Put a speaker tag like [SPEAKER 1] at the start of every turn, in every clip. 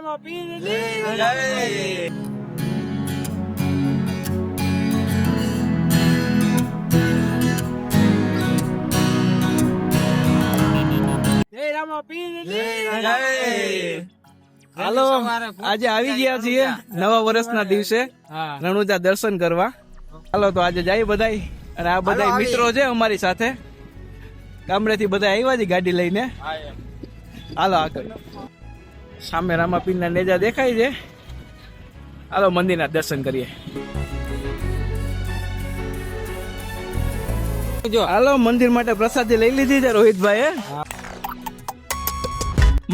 [SPEAKER 1] હાલો, આજે આવી ગયા છીએ નવા વર્ષના દિવસે રણુજા દર્શન કરવા. હાલો તો આજે જાય બધાય, અને આ બધા મિત્રો છે અમારી સાથે, ગામડેથી બધા આવ્યા છે ગાડી લઈને. હાલો આગળ સામે રામાપીરના નેજા દેખાય છે. હાલો મંદિરના દર્શન કરીએ. જો હાલો મંદિર માટે પ્રસાદી લઈ લીધી છે રોહિતભાઈ.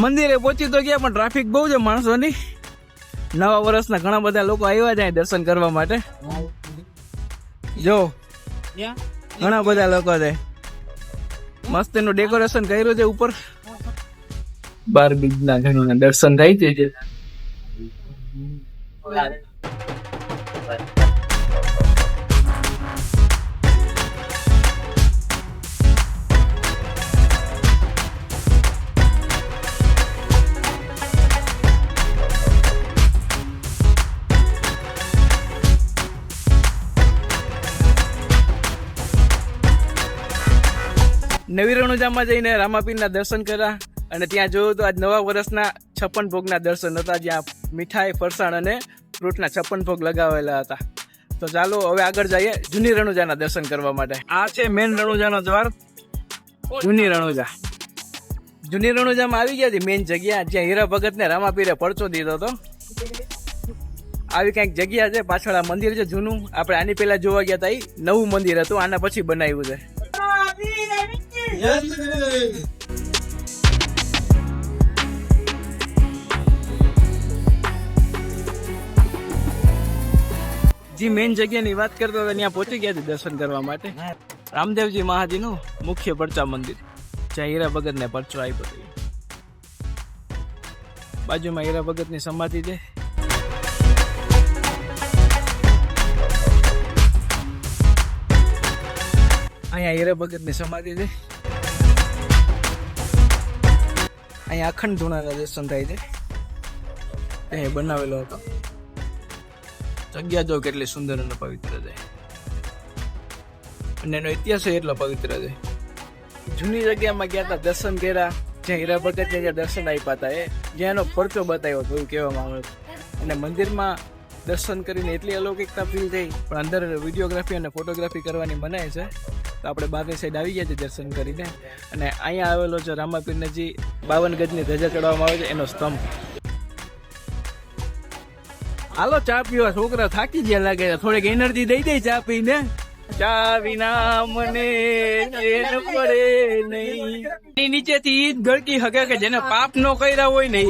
[SPEAKER 1] મંદિરે પહોંચી તો ગયા પણ ટ્રાફિક બહુ છે માણસોની. નવા વર્ષના ઘણા બધા લોકો આવ્યા છે દર્શન કરવા માટે. જો ઘણા બધા લોકો છે. મસ્ત એનું ડેકોરેશન કર્યું છે ઉપર. 12 બીજના ઘણોના દર્શન થાય છે. નવી રણુજામાં જઈને રામાપીરના દર્શન કર્યા, અને ત્યાં જોયું તો આજ નવા વર્ષના 56 ભોગના દર્શન હતા, જ્યાં મીઠાઈ, ફરસાણ અને ફ્રૂટના 56 ભોગ લગાવેલા હતા. તો ચાલો હવે આગળ જઈએ જૂની રણુજાના દર્શન કરવા માટે. આ છે મેન રણુજાનો દ્વાર, જૂની રણુજા. જૂની રણુજામાં આવી ગયા હતી મેન જગ્યા, જ્યાં હીરા ભગતને રામાપીરે પરચો દીધો હતો. આવી કંઈક જગ્યા છે. પાછળ આ મંદિર છે જૂનું. આપણે આની પહેલા જોવા ગયા હતા, નવું મંદિર હતું, આના પછી બનાવ્યું છે. જે મેન જગ્યાની વાત કરતા હતા ત્યાં પહોંચી ગયા દર્શન કરવા માટે. રામદેવજી મહાજીનું મુખ્ય પરચા મંદિર, જ્યાં હીરા ભગતને પરચો આપ્યો હતો. બાજુમાં હીરા ભગતની સમાધિ છે. અહીંયા હીરા ભગતની સમાધિ છે. અહીંયા અખંડ ધૂણાના દર્શન થાય છે. એ બનાવેલો હતો. જગ્યા જો કેટલી સુંદર અને પવિત્ર છે, અને એનો ઇતિહાસ એટલો પવિત્ર છે. જૂની જગ્યામાં ગયા હતા, દર્શન કર્યા, જ્યાં હીરા ભગતને જ્યાં દર્શન આપ્યા હતા, જ્યાં એનો પરચો બતાવ્યો હતો એવું કહેવામાં આવે છે. અને મંદિરમાં દર્શન કરીને એટલી અલૌકિકતા ફીલ થઈ, પણ અંદર વિડીયોગ્રાફી અને ફોટોગ્રાફી કરવાની મનાય છે. તો આપણે બહારની સાઈડ આવી ગયા છે દર્શન કરીને. અને અહીંયા આવેલો છે રામાપીરજી 52 ગજની ધજા ચડાવવામાં આવે છે, એનો સ્તંભ. હાલો ચા પીવા, છોકરા થાકી ગયા લાગે, થોડીક એનર્જી દઈ દે ચા પીને. ચા વિના મને પડે નહીં. નીચેથી ઈદ ગળકી હકે કે જેને પાપ નો કર્યા હોય ને,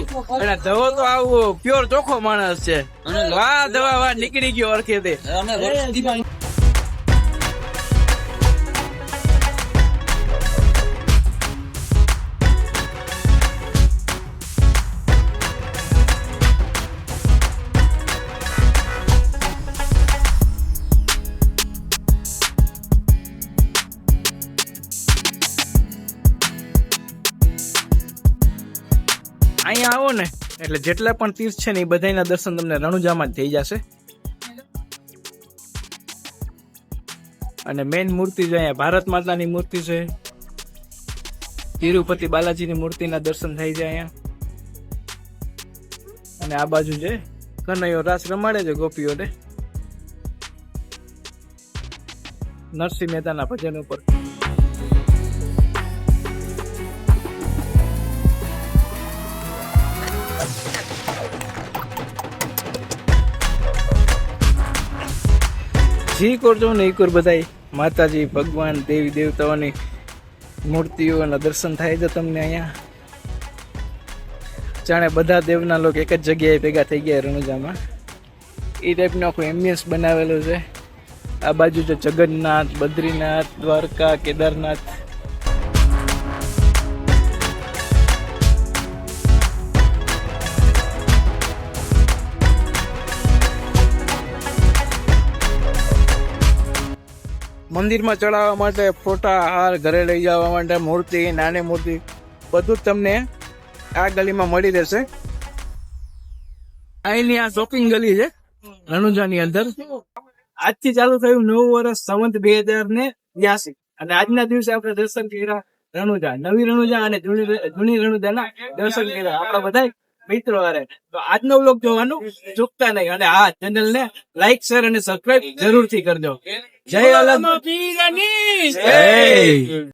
[SPEAKER 1] અને ધવો તો આવો પ્યોર ચોખ્ખો માણસ છે. વાહ દવા વાહ નીકળી ગયો અરખે તે. અહીંયા આવો ને એટલે જેટલા પણ તીર્થ છે ને એ બધાના દર્શન તમને રણુજામાં જ થઈ જશે. અને મેઇન મૂર્તિ છે અહીંયા ભારત માતાની મૂર્તિ છે. તિરુપતિ બાલાજીની મૂર્તિના દર્શન થઈ જાય અહીંયા. અને આ બાજુ છે કનૈયો રાસ રમાડે છે ગોપીઓને નરસિંહ મહેતાના ભજન ઉપર. જી કરજો ને એકવાર બધા માતાજી, ભગવાન, દેવી દેવતાઓની મૂર્તિઓના દર્શન થાય છે તમને અહીંયા. જાણે બધા દેવના લોકો એક જ જગ્યાએ ભેગા થઈ ગયા રણુજામાં. એ ટાઈપનું આખું એમ્બિયન્સ બનાવેલું છે. આ બાજુ છે જગન્નાથ, બદ્રીનાથ, દ્વારકા, કેદારનાથ. મંદિરમાં ચડાવવા માટે ફોટા, હાર, ઘરે લઈ જવા માટે મૂર્તિ, નાની મૂર્તિ, બધું જ તમને આ ગલીમાં મળી રહેશે. અહીંની આ શોપિંગ ગલી છે રણુજાની અંદર. આજથી ચાલુ થયું નવું વર્ષ સંવત 2082 અને આજના દિવસે આપણે દર્શન કર્યા રણુજા, નવી રણુજા અને જૂની રણુજાના દર્શન કર્યા આપણા બધા મિત્રો હારે. તો આજનો વ્લોગ જોવાનું ચૂકતા નહીં અને આ ચેનલ ને લાઈક શેર અને સબસ્ક્રાઇબ જરૂરથી કરજો. જય અલગ.